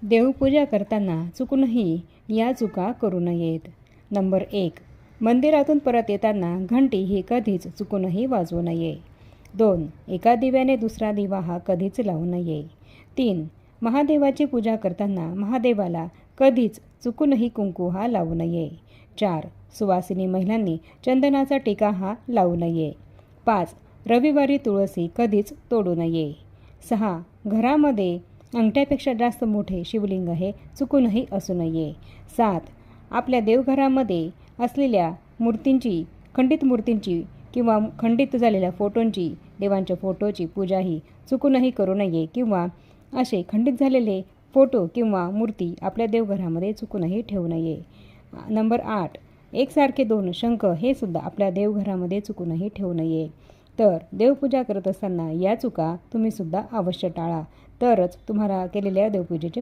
देवपूजा करताना चुकूनही या चुका करू नयेत. नंबर 1. मंदिरातून परत येताना घंटी ही कधीच चुकूनही वाजवू नये. 2. एका दिव्याने दुसरा दिवा हा कधीच लावू नये. 3. महादेवाची पूजा करताना महादेवाला कधीच चुकूनही कुंकू हा लावू नये. 4. सुवासिनी महिलांनी चंदनाचा टिका हा लावू नये. 5. रविवारी तुळसी कधीच तोडू नये. 6. घरामध्ये अंगठ्यापेक्षा जास्त मोठे शिवलिंग हे चुकूनही असू नये. 7. आपल्या देवघरामध्ये असलेल्या मूर्तींची, खंडित मूर्तींची किंवा खंडित झालेल्या फोटोंची, देवांच्या फोटोची पूजा ही चुकूनही करू नये किंवा असे खंडित झालेले फोटो किंवा मूर्ती आपल्या देवघरामध्ये चुकूनही ठेवू नये. नंबर 8. एकसारखे 2 शंख हे सुद्धा आपल्या देवघरामध्ये चुकूनही ठेवू नये. तर देवपूजा करत असताना या चुका तुम्ही सुद्धा अवश्य टाळा, तरच तुम्हाला केलेल्या देवपूजेचे